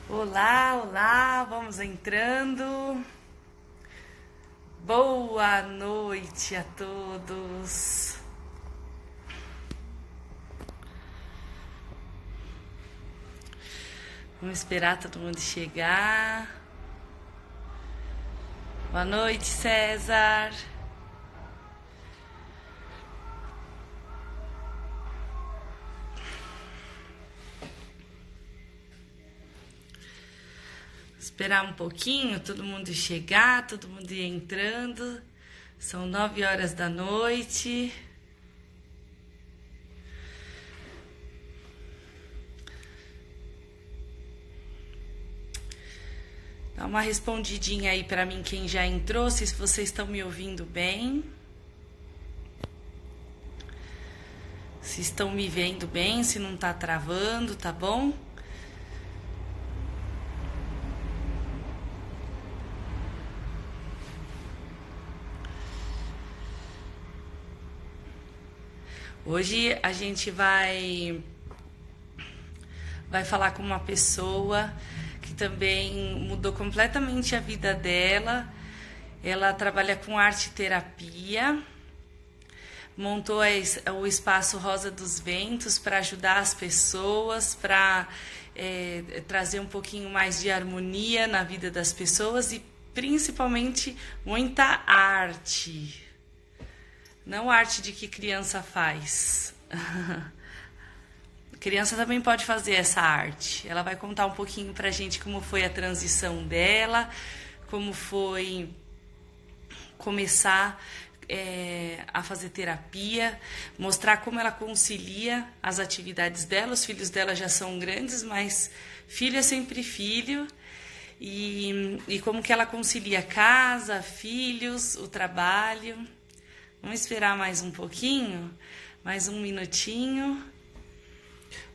Olá, olá, vamos entrando. Boa noite a todos. Vamos esperar todo mundo chegar. Boa noite, César. Esperar um pouquinho, todo mundo chegar, todo mundo ir entrando. São 9 horas da noite. Dá uma respondidinha aí pra mim quem já entrou, se vocês estão me ouvindo bem. Se estão me vendo bem, se não tá travando, tá bom? Hoje a gente vai falar com uma pessoa que também mudou completamente a vida dela. Ela trabalha com arte terapia, montou o espaço Rosa dos Ventos para ajudar as pessoas, para trazer um pouquinho mais de harmonia na vida das pessoas e principalmente muita arte. Não arte de que criança faz. Criança também pode fazer essa arte. Ela vai contar um pouquinho pra gente como foi a transição dela, como foi começar a fazer terapia, mostrar como ela concilia as atividades dela. Os filhos dela já são grandes, mas filho é sempre filho. E como que ela concilia casa, filhos, o trabalho. Vamos esperar mais um pouquinho, mais um minutinho.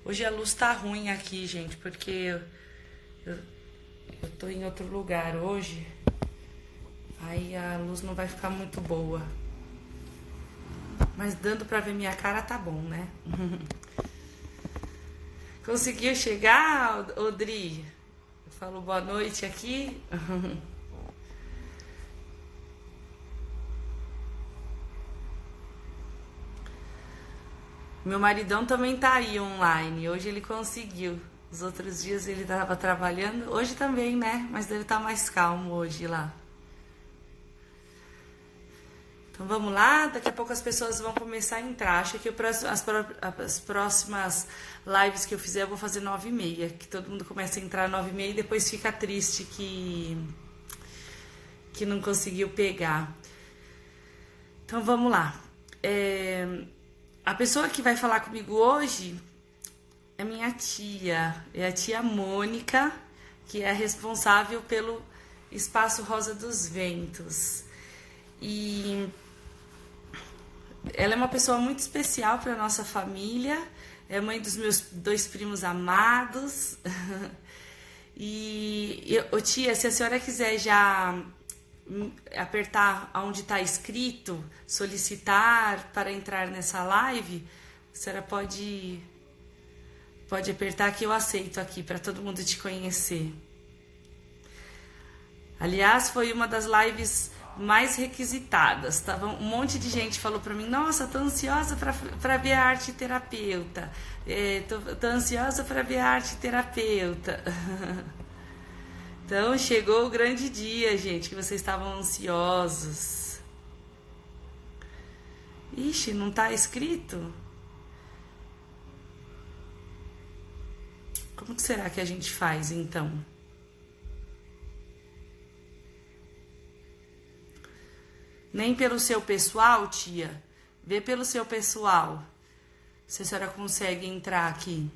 Hoje a luz tá ruim aqui, gente, porque eu tô em outro lugar hoje. Aí a luz não vai ficar muito boa. Mas dando pra ver minha cara tá bom, né? Conseguiu chegar, Odri? Falou boa noite aqui. Meu maridão também tá aí online. Hoje ele conseguiu. Os outros dias ele tava trabalhando. Hoje também, né? Mas ele tá mais calmo hoje lá. Então vamos lá. Daqui a pouco as pessoas vão começar a entrar. Acho que as próximas lives que eu fizer eu vou fazer 9h30. Que todo mundo começa a entrar 9h30 e depois fica triste que não conseguiu pegar. Então vamos lá. A pessoa que vai falar comigo hoje é minha tia, é a tia Mônica, que é a responsável pelo Espaço Rosa dos Ventos. E ela é uma pessoa muito especial para nossa família, é mãe dos meus 2 primos amados. Tia, se a senhora quiser já apertar onde está escrito solicitar para entrar nessa live, a senhora pode apertar que eu aceito aqui para todo mundo te conhecer. Aliás, foi uma das lives mais requisitadas. Tava um monte de gente falou para mim: nossa, tô ansiosa para ver a arte terapeuta. Tô ansiosa para ver a arte terapeuta. Então, chegou o grande dia, gente, que vocês estavam ansiosos. Ixi, não tá escrito? Como que será que a gente faz, então? Nem pelo seu pessoal, tia? Vê pelo seu pessoal. Se a senhora consegue entrar aqui.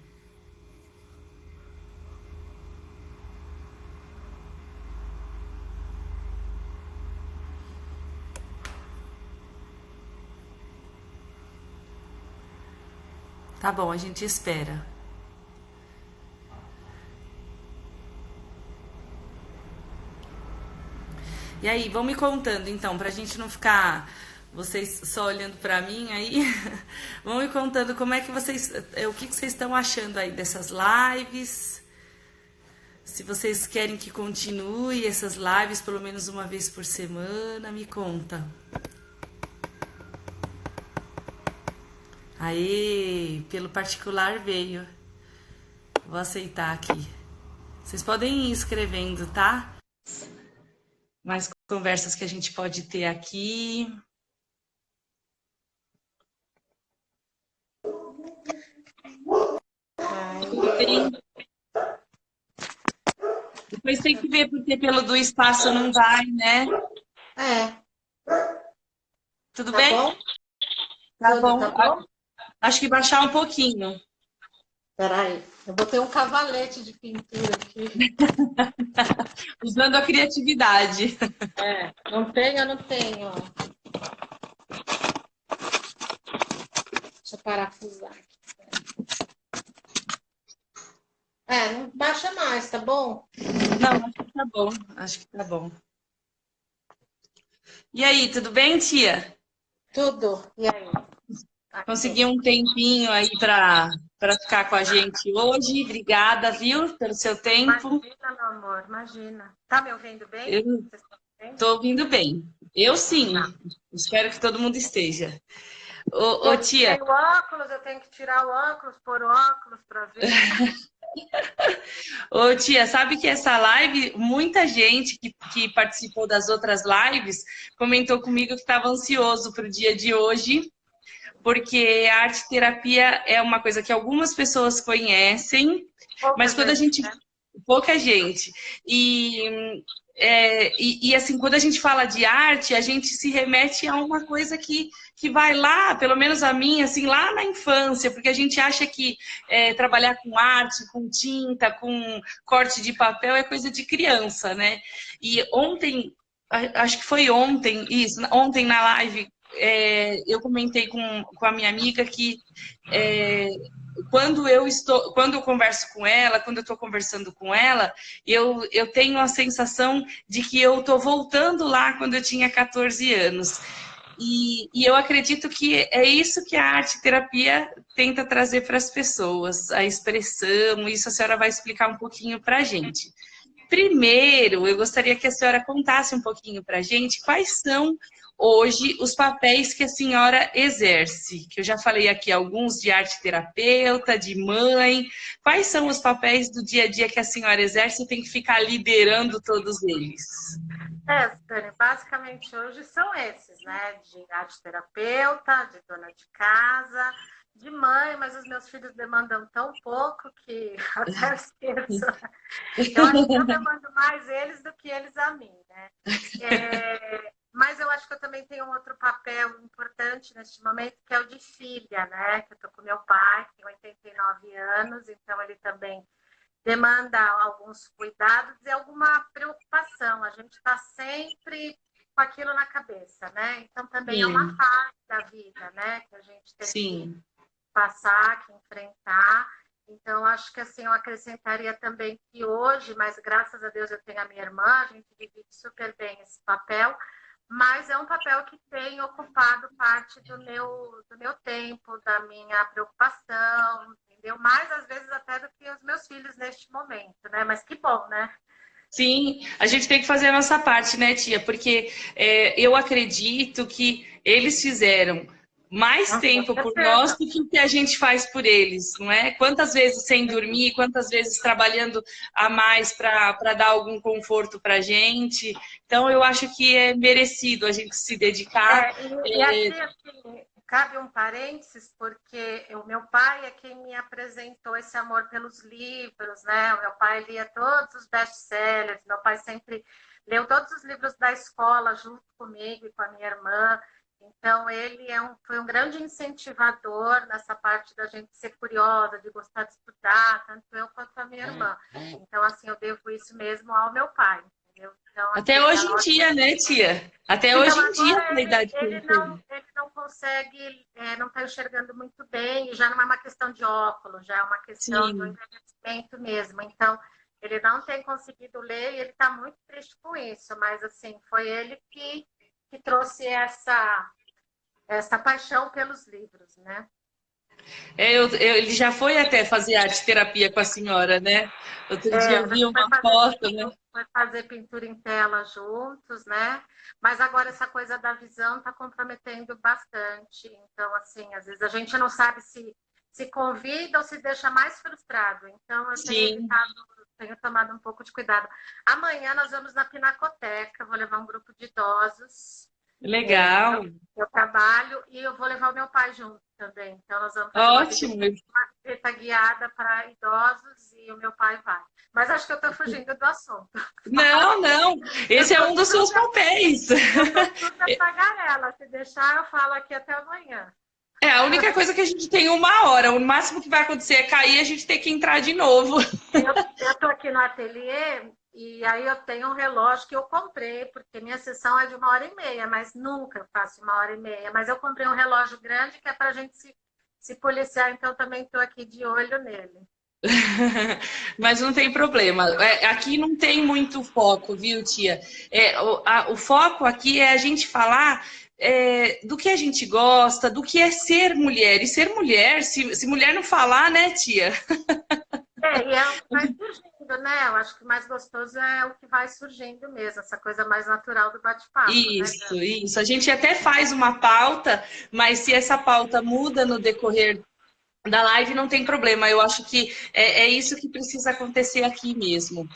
Tá bom, a gente espera. E aí, vão me contando então, pra gente não ficar vocês só olhando pra mim aí. Vão me contando como é que vocês, o que vocês estão achando aí dessas lives. Se vocês querem que continue essas lives pelo menos uma vez por semana, me conta. Aê, pelo particular veio. Vou aceitar aqui. Vocês podem ir escrevendo, tá? Mais conversas que a gente pode ter aqui. Tudo bem? Depois tem que ver, porque pelo do espaço não vai, né? Tudo Tá bem? bom? Tá Tudo tá bom. bom? Acho que baixar um pouquinho. Peraí, eu botei um cavalete de pintura aqui. Usando a criatividade. Não tenho, eu não tenho. Deixa eu parafusar aqui. Não baixa mais, tá bom? Não, acho que tá bom. Acho que tá bom. E aí, tudo bem, tia? Tudo. E aí? Aqui. Consegui um tempinho aí para ficar com a gente hoje. Obrigada, viu, pelo seu tempo. Imagina, meu amor, imagina. Tá me ouvindo bem? Eu Vocês estão me ouvindo? estou ouvindo bem. Eu sim. Tá. Espero que todo mundo esteja. Ô, Tô tia, sem o óculos, eu tenho que tirar o óculos, pôr o óculos para ver. sabe que essa live, muita gente que participou das outras lives comentou comigo que estava ansioso para o dia de hoje, porque a arte terapia é uma coisa que algumas pessoas conhecem, Pouca mas quando a gente, gente. né? Pouca gente. Assim, quando a gente fala de arte, a gente se remete a uma coisa que vai lá, pelo menos a mim, assim, lá na infância, porque a gente acha que trabalhar com arte, com tinta, com corte de papel é coisa de criança, né? E ontem, acho que foi ontem, isso, ontem na live, eu comentei com a minha amiga que é, quando eu converso com ela, quando eu estou conversando com ela, eu tenho a sensação de que eu estou voltando lá quando eu tinha 14 anos. E eu acredito que é isso que a arte terapia tenta trazer para as pessoas, a expressão, isso a senhora vai explicar um pouquinho para a gente. Primeiro, eu gostaria que a senhora contasse um pouquinho para a gente quais são hoje os papéis que a senhora exerce. Que eu já falei aqui alguns de arte terapeuta, de mãe. Quais são os papéis do dia a dia que a senhora exerce e tem que ficar liderando todos eles? Dani, basicamente hoje são esses, né? De arte terapeuta, de dona de casa, de mãe, mas os meus filhos demandam tão pouco que até eu esqueço. Eu acho que eu demando mais eles do que eles a mim, né? Mas eu acho que eu também tenho um outro papel importante neste momento, que é o de filha, né? Que eu tô com meu pai, que tem 89 anos, então ele também demanda alguns cuidados e alguma preocupação. A gente está sempre com aquilo na cabeça, né? Então também é uma Sim, fase da vida, né? Que a gente tem que sim, passar, que enfrentar. Então, acho que assim, eu acrescentaria também que hoje, mas graças a Deus eu tenho a minha irmã, a gente divide super bem esse papel, mas é um papel que tem ocupado parte do meu tempo, da minha preocupação, entendeu? Mais às vezes até do que os meus filhos neste momento, né? Mas que bom, né? sim. A gente tem que fazer a nossa parte, né, tia? Porque eu acredito que eles fizeram mais Com tempo por nós certeza. do que o que a gente faz por eles, não é? Quantas vezes sem dormir, quantas vezes trabalhando a mais para dar algum conforto para a gente. Então, eu acho que é merecido a gente se dedicar. E aqui, assim, cabe um parênteses, porque o meu pai é quem me apresentou esse amor pelos livros, né? O meu pai lia todos os best-sellers, meu pai sempre leu todos os livros da escola junto comigo e com a minha irmã. Então, ele foi um grande incentivador nessa parte da gente ser curiosa, de gostar de estudar, tanto eu quanto a minha irmã. Então, assim, eu devo isso mesmo ao meu pai, entendeu? Então, Até assim, hoje em dia, né, tia? Até então, hoje em dia, agora com a idade que ele ele tem. não, ele não consegue, não está enxergando muito bem, e já não é uma questão de óculos, já é uma questão do Sim. envelhecimento mesmo. Então, ele não tem conseguido ler e ele está muito triste com isso, mas, assim, foi ele que trouxe essa paixão pelos livros, né? Ele já foi até fazer arte terapia com a senhora, né? Outro dia eu A vi gente uma foto, né? foi fazer pintura em tela juntos, né? Mas agora essa coisa da visão está comprometendo bastante. Então, assim, às vezes a gente não sabe se convida ou se deixa mais frustrado. Então, eu tenho Sim, evitado, tenho tomado um pouco de cuidado. Amanhã nós vamos na Pinacoteca, vou levar um grupo de idosos. legal, Eu trabalho e eu vou levar o meu pai junto também. Então, nós vamos fazer ótimo. uma visita guiada para idosos e o meu pai vai. Mas acho que eu estou fugindo do assunto. Não, não, Eu esse é sou um dos seus papéis. super tagarela. Se deixar, eu falo aqui até amanhã. É a única coisa que a gente tem 1 hora. O máximo que vai acontecer é cair e a gente ter que entrar de novo. Eu estou aqui no ateliê e aí eu tenho um relógio que eu comprei, porque minha sessão é de 1 hora e meia, mas nunca eu faço 1 hora e meia. Mas eu comprei um relógio grande que é para a gente se policiar, então também estou aqui de olho nele. Mas não tem problema. Aqui não tem muito foco, viu, tia? O foco aqui é a gente falar do que a gente gosta, do que é ser mulher. E ser mulher, se mulher não falar, né, tia? E é o que vai surgindo, né? Eu acho que o mais gostoso é o que vai surgindo mesmo, essa coisa mais natural do bate-papo, né? Isso, isso. A gente até faz uma pauta, mas se essa pauta muda no decorrer da live, não tem problema. Eu acho que é isso que precisa acontecer aqui mesmo.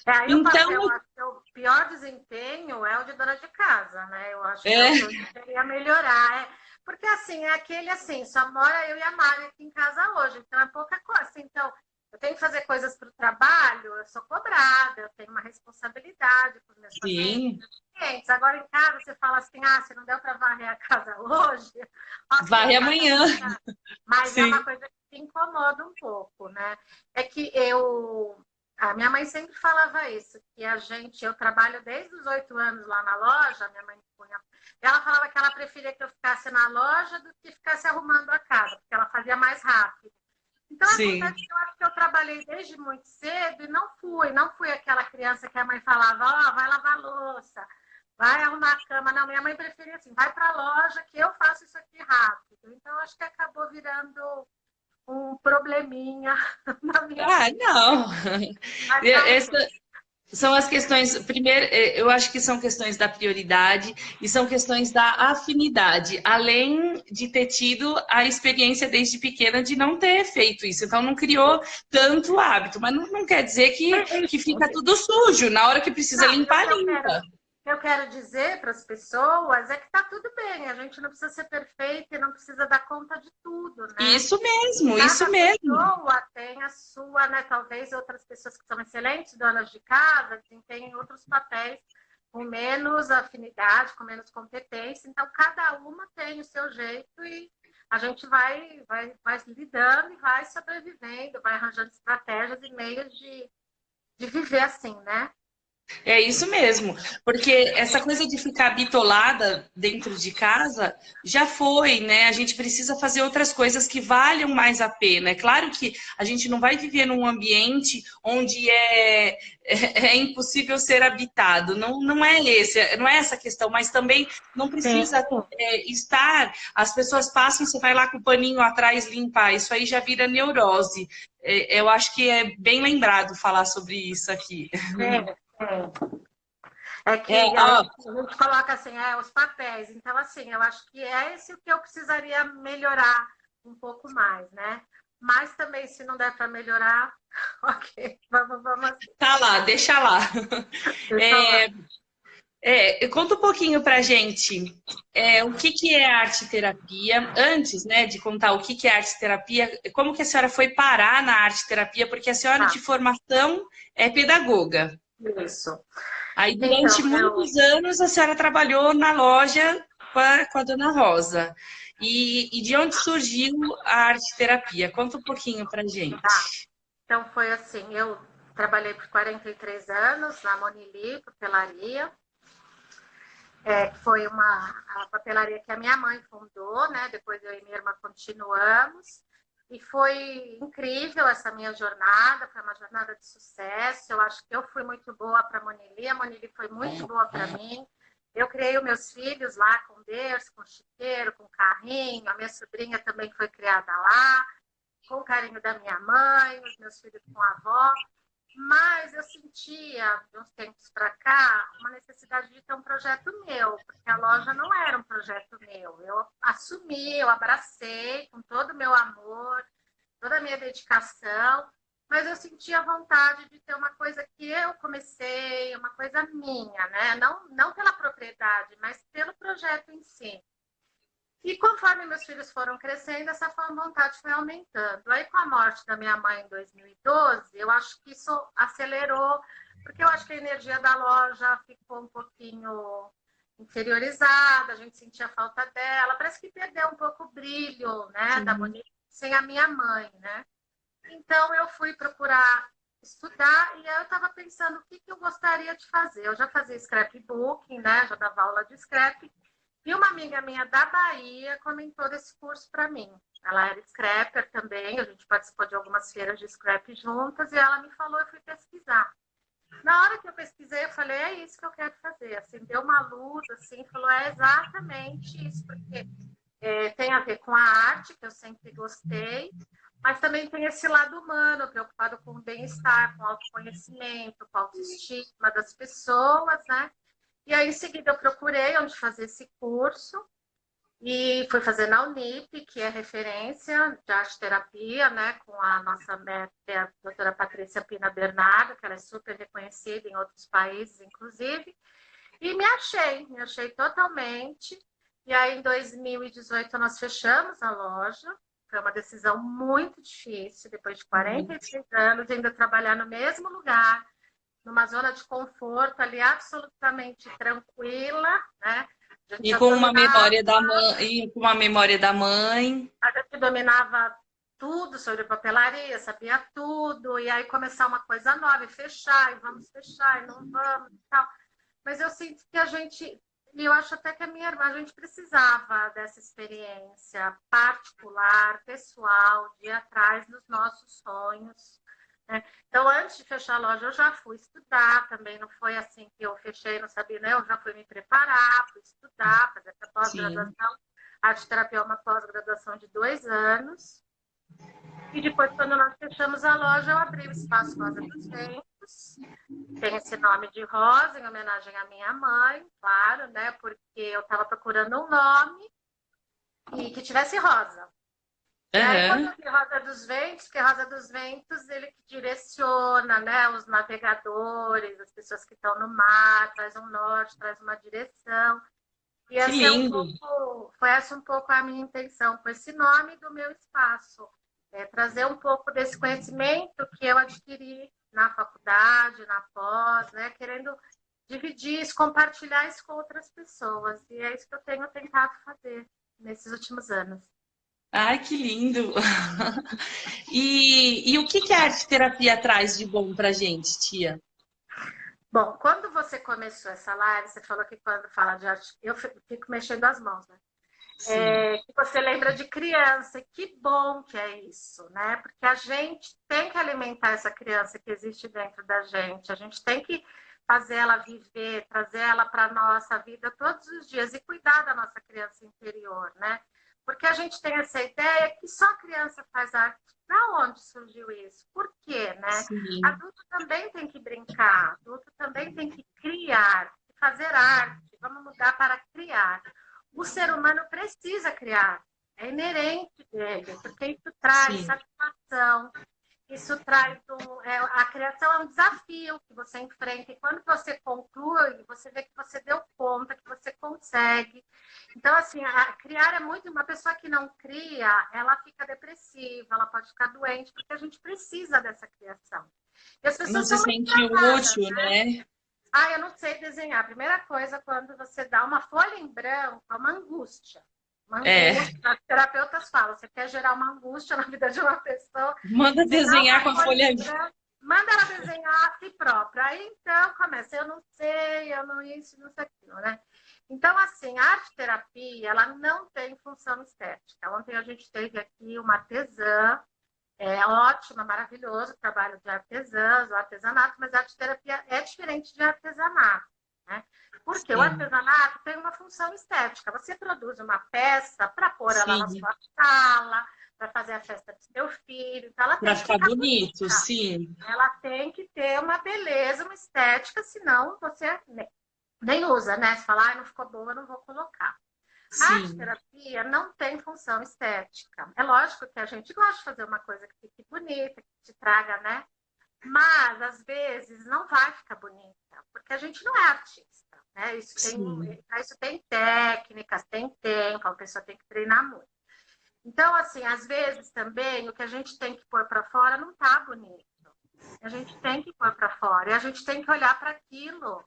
Aí o Então, papel, acho que o pior desempenho é o de dona de casa, né? Eu acho que é o que é, eu deveria melhorar. Porque assim, é aquele assim, só mora eu e a Mari aqui em casa hoje, então é pouca coisa. Assim, então, eu tenho que fazer coisas para o trabalho, eu sou cobrada, eu tenho uma responsabilidade com meus pacientes, sim, meus clientes. Agora em casa você fala assim, se não deu para varrer a casa hoje, varre ok, vai amanhã. amanhã. Mas é uma Sim, coisa que me incomoda um pouco, né? É que a minha mãe sempre falava isso, que eu trabalho desde os 8 anos lá na loja, minha mãe punha. Ela falava que ela preferia que eu ficasse na loja do que ficasse arrumando a casa, porque ela fazia mais rápido. Então, sim. acontece que eu acho que eu trabalhei desde muito cedo e não fui aquela criança que a mãe falava, vai lavar louça, vai arrumar a cama. Não, minha mãe preferia assim, vai para a loja que eu faço isso aqui rápido. Então, acho que acabou virando um probleminha na minha Ah, vida. não. Mas tá ok. Essa, são as questões, primeiro, eu acho que são questões da prioridade e são questões da afinidade, além de ter tido a experiência desde pequena de não ter feito isso. Então, não criou tanto hábito, mas não quer dizer que fica tudo sujo. Na hora que precisa Não, limpar, limpa. o que eu quero dizer para as pessoas é que tá tudo bem, a gente não precisa ser perfeita e não precisa dar conta de tudo, né? Isso mesmo, isso Cada mesmo. pessoa tem a sua, né? Talvez outras pessoas que são excelentes donas de casa desempenhem outros papéis com menos afinidade, com menos competência. Então, cada uma tem o seu jeito e a gente vai lidando e vai sobrevivendo, vai arranjando estratégias e meios de viver assim, né? É isso mesmo, porque essa coisa de ficar bitolada dentro de casa já foi, né? A gente precisa fazer outras coisas que valham mais a pena. É claro que a gente não vai viver num ambiente onde é impossível ser habitado. Não é não é essa a questão, mas também não Sim. precisa estar. As pessoas passam, você vai lá com o paninho atrás limpar. Isso aí já vira neurose. Eu acho que é bem lembrado falar sobre isso aqui. É, é. É É, que ó, a gente coloca assim, os papéis. Então, assim, eu acho que é esse o que eu precisaria melhorar um pouco mais, né? Mas também, se não der para melhorar, ok, vamos assim, tá lá, deixa lá. deixa lá. Conta um pouquinho pra gente o que que é arte terapia. Antes, né, de contar o que que é arte terapia, como que a senhora foi parar na arte terapia? Porque a senhora Tá, de formação é pedagoga. isso. Aí, durante Então, muitos anos, a senhora trabalhou na loja com a dona Rosa. E de onde surgiu a arte terapia? Conta um pouquinho pra tá. gente. Então foi assim, eu trabalhei por 43 anos na Monili, papelaria. Que foi a papelaria que a minha mãe fundou, né? Depois eu e minha irmã continuamos. E foi incrível essa minha jornada, foi uma jornada de sucesso. Eu acho que eu fui muito boa para a Monili foi muito boa para mim. Eu criei os meus filhos lá com berço, com chiqueiro, com carrinho. A minha sobrinha também foi criada lá, com o carinho da minha mãe, os meus filhos com a avó. Mas eu sentia, de uns tempos para cá, uma necessidade de ter um projeto meu, porque a loja não era um projeto meu. Eu assumi, eu abracei com todo o meu amor, toda a minha dedicação, mas eu sentia vontade de ter uma coisa que eu comecei, uma coisa minha, né? Não pela propriedade, mas pelo projeto em si. E conforme meus filhos foram crescendo, essa vontade foi aumentando. Aí, com a morte da minha mãe em 2012, eu acho que isso acelerou, porque eu acho que a energia da loja ficou um pouquinho inferiorizada, a gente sentia falta dela, parece que perdeu um pouco o brilho, né, da Sim. bonita, sem a minha mãe, né? Então, eu fui procurar estudar e aí eu estava pensando o que eu gostaria de fazer. Eu já fazia scrapbooking, né? Já dava aula de scrap. E uma amiga minha da Bahia comentou desse curso para mim. Ela era scrapper também, a gente participou de algumas feiras de scrap juntas e ela me falou, eu fui pesquisar. Na hora que eu pesquisei, eu falei, é isso que eu quero fazer. Acendeu uma luz, assim, falou, é exatamente isso, porque tem a ver com a arte, que eu sempre gostei, mas também tem esse lado humano, preocupado com o bem-estar, com o autoconhecimento, com a autoestima das pessoas, né? E aí, em seguida, eu procurei onde fazer esse curso e fui fazer na Unip, que é referência de arte terapia, né? Com a nossa mestre, a doutora Patrícia Pina Bernardo, que ela é super reconhecida em outros países, inclusive. E me achei totalmente. E aí, em 2018, nós fechamos a loja. Foi uma decisão muito difícil, depois de 46 anos, ainda trabalhar no mesmo lugar, numa zona de conforto ali absolutamente tranquila, né? A gente E já com uma dominava, memória da mãe, e com uma memória da mãe. a gente dominava tudo sobre papelaria, sabia tudo, e aí começar uma coisa nova e fechar, e vamos fechar, e não vamos e tal. Mas eu sinto que a gente, e eu acho até que a minha irmã, a gente precisava dessa experiência particular, pessoal, de ir atrás dos nossos sonhos, né? Então, antes de fechar a loja, eu já fui estudar também, não foi assim que eu fechei, não sabia, né? Eu já fui me preparar, fui estudar, fazer essa Sim. pós-graduação. Arte terapia é uma pós-graduação de 2 anos. E depois, quando nós fechamos a loja, eu abri o Espaço Rosa dos Ventos. Tem esse nome de Rosa, em homenagem à minha mãe, claro, né? Porque eu estava procurando um nome e que tivesse rosa. E aí, quando Aham. eu vi Rosa dos Ventos, porque Rosa dos Ventos, ele que direciona, né, os navegadores, as pessoas que estão no mar, traz um norte, traz uma direção. E Que essa é um lindo. pouco, foi essa um pouco a minha intenção com esse nome do meu espaço. Trazer um pouco desse conhecimento que eu adquiri na faculdade, na pós, né, querendo dividir isso, compartilhar isso com outras pessoas. E é isso que eu tenho tentado fazer nesses últimos anos. Ai, que lindo. E o que que a arte terapia traz de bom pra gente, tia? Bom, quando você começou essa live, você falou que quando fala de arte, eu fico mexendo as mãos, né? Sim. Que você lembra de criança. Que bom que é isso, né? Porque a gente tem que alimentar essa criança que existe dentro da gente. A gente tem que fazer ela viver, trazer ela para a nossa vida todos os dias e cuidar da nossa criança interior, né? Porque a gente tem essa ideia que só criança faz arte. Da onde surgiu isso? Por quê, né? Sim. Adulto também tem que brincar, adulto também tem que criar, fazer arte. Vamos mudar para criar. O ser humano precisa criar, é inerente dele, porque isso traz Sim. satisfação, isso traz a criação é um desafio que você enfrenta, e quando você conclui, você vê que você deu conta, que você consegue. Então, assim, criar é muito. Uma pessoa que não cria, ela fica depressiva, ela pode ficar doente, porque a gente precisa dessa criação. E as Não pessoas se são muito sente travadas. útil, né? Ah, eu não sei desenhar. A primeira coisa, quando você dá uma folha em branco, é uma angústia. Uma É. angústia. Os terapeutas falam, você quer gerar uma angústia na vida de uma pessoa, Manda você dá desenhar uma com a folha folha. em branco, manda ela desenhar a si própria. Aí, então, começa, eu não sei, eu não isso, não sei aquilo, né? Então, assim, a arte-terapia, ela não tem função estética. Ontem a gente teve aqui uma artesã, ótima, maravilhoso o trabalho de artesãs, o artesanato, mas a arte-terapia é diferente de artesanato. né? Porque o Sim, artesanato tem uma função estética. Você produz uma peça para pôr ela na sim. sua sala, para fazer a festa do seu filho, então ela Para tem que ficar ficar bonito, bonita. sim, Ela tem que ter uma beleza, uma estética, senão você nem usa, né? Você fala, não ficou boa, não vou colocar. A arte sim, terapia não tem função estética. É lógico que a gente gosta de fazer uma coisa que fique bonita, que te traga, né? Mas, às vezes, não vai ficar bonita, porque a gente não é artista, né? sim. Isso tem técnicas, tem tempo, a pessoa tem que treinar muito. Então, assim, às vezes também o que a gente tem que pôr para fora não tá bonito. A gente tem que pôr para fora e a gente tem que olhar para aquilo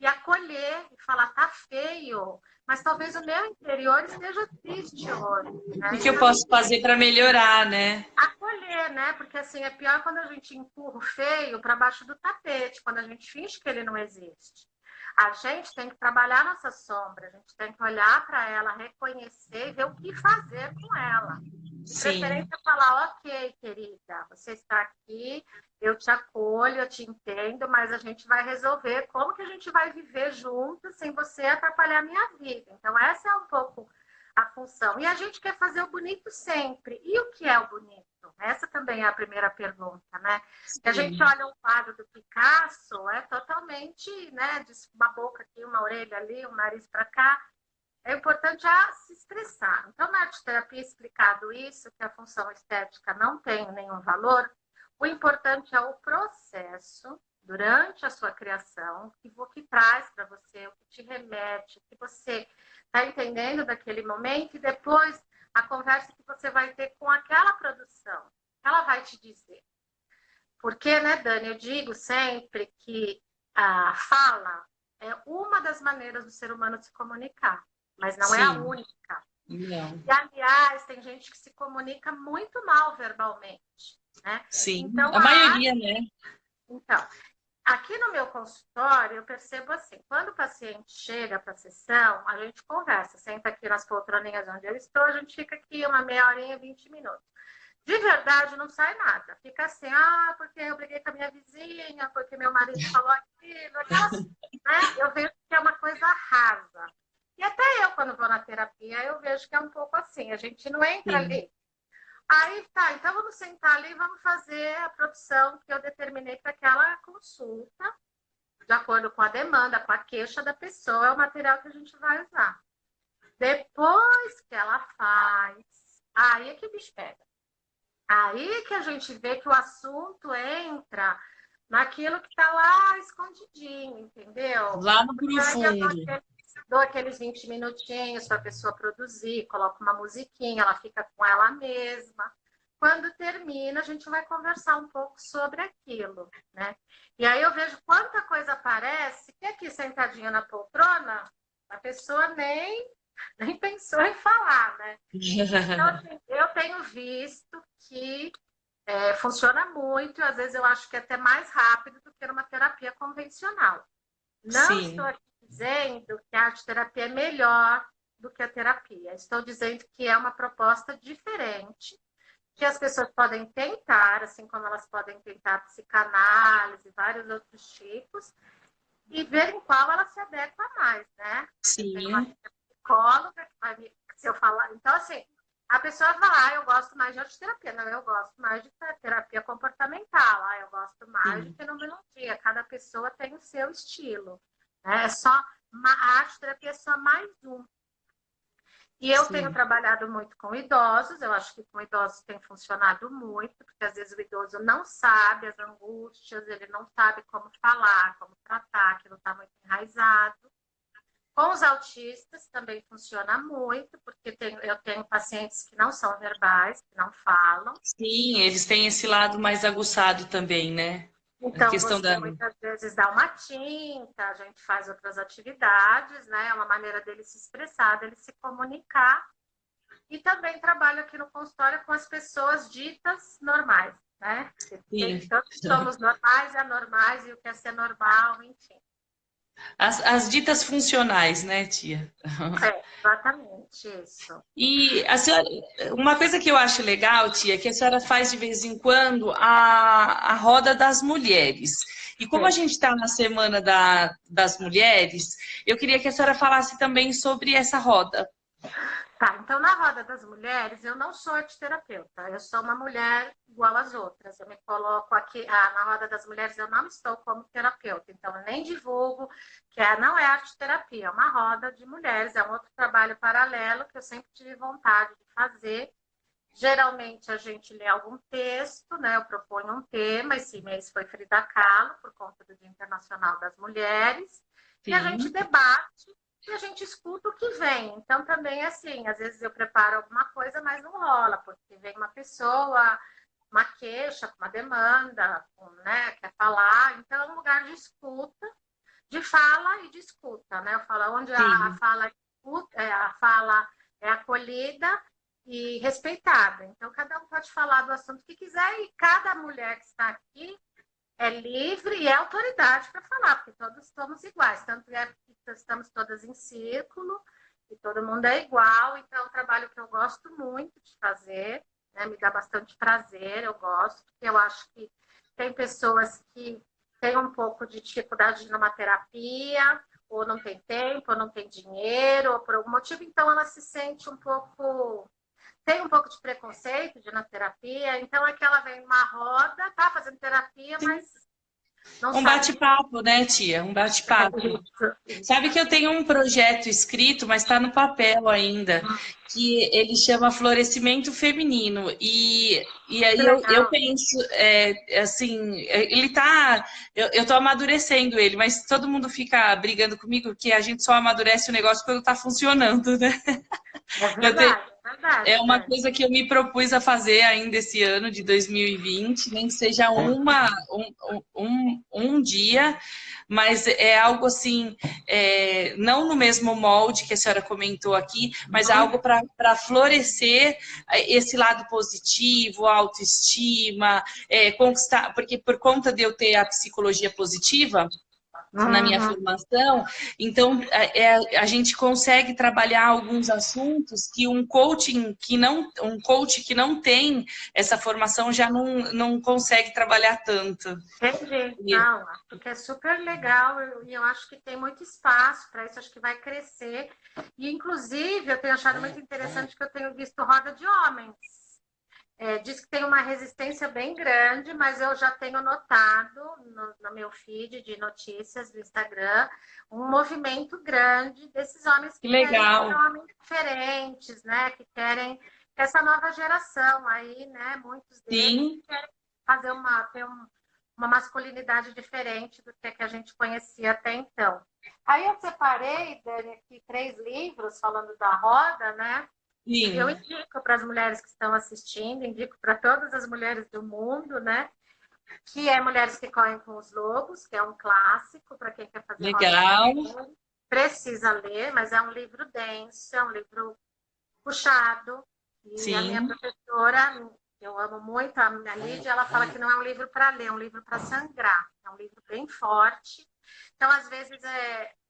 e acolher e falar, tá feio, mas talvez o meu interior esteja triste hoje, O né? que eu Então a posso gente fazer para melhorar, né? acolher, né? Porque assim, é pior quando a gente empurra o feio para baixo do tapete, quando a gente finge que ele não existe. A gente tem que trabalhar nossa sombra, a gente tem que olhar para ela, reconhecer e ver o que fazer com ela. De Sim, preferência, falar: ok, querida, você está aqui, eu te acolho, eu te entendo, mas a gente vai resolver como que a gente vai viver junto sem você atrapalhar a minha vida. Então, essa é um pouco a função. E a gente quer fazer o bonito sempre. E o que é o bonito? Essa também é a primeira pergunta, né? Que a gente sim, olha um quadro do Picasso, é totalmente, né, de uma boca aqui, uma orelha ali, um nariz para cá. É importante se expressar. Então, na arte terapia, explicado isso, que a função estética não tem nenhum valor, o importante é o processo durante a sua criação, o que traz para você, o que te remete, o que você está entendendo daquele momento, e depois a conversa que você vai ter com aquela produção. Ela vai te dizer. Porque, né, Dani, eu digo sempre que a fala é uma das maneiras do ser humano se comunicar, mas não é a sim. única. Não. E, aliás, tem gente que se comunica muito mal verbalmente, né? Sim. Então, A maioria, né? então, aqui no meu consultório, eu percebo assim, quando o paciente chega para a sessão, a gente conversa, senta aqui nas poltroninhas onde eu estou, a gente fica aqui uma meia horinha, 20 minutos. De verdade, não sai nada. Fica assim, porque eu briguei com a minha vizinha, porque meu marido falou aquilo, aquelas, né? Eu vejo que é uma coisa rasa. E até eu, quando vou na terapia, eu vejo que é um pouco assim, a gente não entra Sim, ali. Aí tá, então vamos sentar ali e vamos fazer a produção que eu determinei para aquela consulta, de acordo com a demanda, com a queixa da pessoa, é o material que a gente vai usar. Depois que ela faz, aí é que o bicho pega. Aí que a gente vê que o assunto entra naquilo que está lá escondidinho, entendeu? lá no Porque aí eu profundo. dou aqueles 20 minutinhos para a pessoa produzir, coloco uma musiquinha, ela fica com ela mesma. Quando termina, a gente vai conversar um pouco sobre aquilo, né? E aí eu vejo quanta coisa aparece que aqui sentadinha na poltrona, a pessoa nem pensou em falar, né? Então, assim, eu tenho visto que funciona muito, e às vezes eu acho que é até mais rápido do que numa terapia convencional. Não estou Sim, aqui dizendo que a arte terapia é melhor do que a terapia. Estou dizendo que é uma proposta diferente, que as pessoas podem tentar, assim como elas podem tentar psicanálise, vários outros tipos, e ver em qual ela se adequa mais, né? Eu tenho uma sim, psicóloga que vai me. Se eu falar. Então, assim, a pessoa vai lá, eu gosto mais de arte terapia. Não, eu gosto mais de terapia comportamental. Eu gosto mais de sim, fenomenologia. Cada pessoa tem o seu estilo. Né? É só. A arte terapia é só mais um. E eu tenho sim. trabalhado muito com idosos, eu acho que com idosos tem funcionado muito, porque às vezes o idoso não sabe as angústias, ele não sabe como falar, como tratar, aquilo está muito enraizado. Com os autistas também funciona muito, porque eu tenho pacientes que não são verbais, que não falam. Sim, eles têm esse lado mais aguçado também, né? A Então, questão da. você muitas vezes dá uma tinta, a gente faz outras atividades, né? É uma maneira dele se expressar, dele se comunicar. E também trabalho aqui no consultório com as pessoas ditas normais, né? Sim, Tanto somos normais e anormais, e o que é ser normal, enfim. As ditas funcionais, né, tia? É, exatamente isso. E a senhora, uma coisa que eu acho legal, tia, é que a senhora faz de vez em quando a roda das mulheres. E como a É. gente está na Semana das Mulheres, eu queria que a senhora falasse também sobre essa roda. Tá, então na roda das mulheres, eu não sou arteterapeuta, eu sou uma mulher igual às outras. Eu me coloco aqui, na roda das mulheres, eu não estou como terapeuta, então eu nem divulgo que não é arteterapia, é uma roda de mulheres, é um outro trabalho paralelo que eu sempre tive vontade de fazer. Geralmente a gente lê algum texto, né? Eu proponho um tema, esse mês foi Frida Kahlo, por conta do Dia Internacional das Mulheres, e a gente Sim, debate e a gente escuta o que vem. Então, também, assim, às vezes eu preparo alguma coisa, mas não rola, porque vem uma pessoa, uma queixa, uma demanda, né, quer falar. Então, é um lugar de escuta, de fala e de escuta, né? Eu falo onde sim. a fala é acolhida e respeitada. Então, cada um pode falar do assunto que quiser e cada mulher que está aqui é livre e é autoridade para falar, porque todos somos iguais, tanto é que estamos todas em círculo e todo mundo é igual, então é um trabalho que eu gosto muito de fazer, né? Me dá bastante prazer, eu gosto, porque eu acho que tem pessoas que têm um pouco de dificuldade de ir numa terapia, ou não tem tempo, ou não tem dinheiro, ou por algum motivo, então ela se sente um pouco tem um pouco de preconceito de ir na terapia, então é que ela vem numa roda, tá fazendo terapia, mas não Um sabe que bate-papo, né, tia? Um é bate-papo. Sabe que isso. eu tenho um projeto escrito, mas está no papel ainda, que ele chama Florescimento Feminino. E Que aí eu legal. penso, assim, ele tá. Eu tô amadurecendo ele, mas todo mundo fica brigando comigo que a gente só amadurece o negócio quando está funcionando, né? Eu tenho, É é verdade, uma Dani. coisa que eu me propus a fazer ainda esse ano de 2020, nem que seja um dia, mas é algo assim, não no mesmo molde que a senhora comentou aqui, mas é algo para florescer esse lado positivo, a autoestima, conquistar, porque por conta de eu ter a psicologia positiva, na minha Uhum. formação, então a gente consegue trabalhar alguns assuntos que um coach que não tem essa formação já não consegue trabalhar tanto. Entendi. E- Não, acho que é super legal e eu acho que tem muito espaço para isso, acho que vai crescer. E, inclusive, eu tenho achado muito interessante que eu tenho visto roda de homens. Diz que tem uma resistência bem grande, mas eu já tenho notado no meu feed de notícias do Instagram um movimento grande desses homens Que que querem ser legal. homens diferentes, né? Que querem essa nova geração aí, né? Muitos deles que Sim, querem fazer uma masculinidade diferente do que a gente conhecia até então. Aí eu separei, Dani, aqui 3 livros falando da roda, né? Eu sim. indico para as mulheres que estão assistindo, indico para todas as mulheres do mundo, né? Que é Mulheres que Correm com os Lobos, que é um clássico para quem quer fazer roda de Legal. mulher. Precisa ler, mas é um livro denso, é um livro puxado. E a minha Sim. professora, eu amo muito, a minha Lídia, ela fala que não é um livro para ler, é um livro para sangrar. É um livro bem forte. Então, às vezes,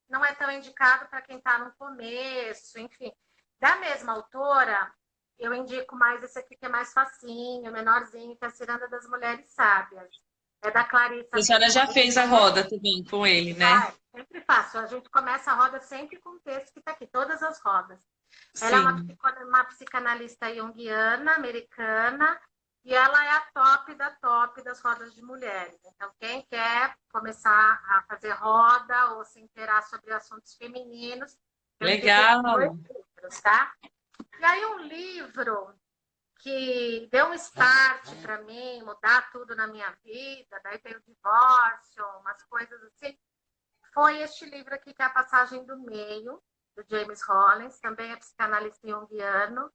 não é tão indicado para quem está no começo, enfim. Da mesma autora, eu indico mais esse aqui que é mais facinho, menorzinho, que é a Ciranda das Mulheres Sábias. É da Clarissa A senhora já fez a Pinkola. roda também com ele, né? Sempre faço. A gente começa a roda sempre com o texto que está aqui, todas as rodas. Ela é Sim. uma psicanalista junguiana, americana, e ela é a top das rodas de mulheres. Então, quem quer começar a fazer roda ou se inteirar sobre assuntos femininos, eu indico esses dois Legal. livros, tá? E aí, um livro que deu um start para mim, mudar tudo na minha vida, daí veio o divórcio, umas coisas assim, foi este livro aqui, que é A Passagem do Meio, do James Rollins, também é psicanalista junguiano.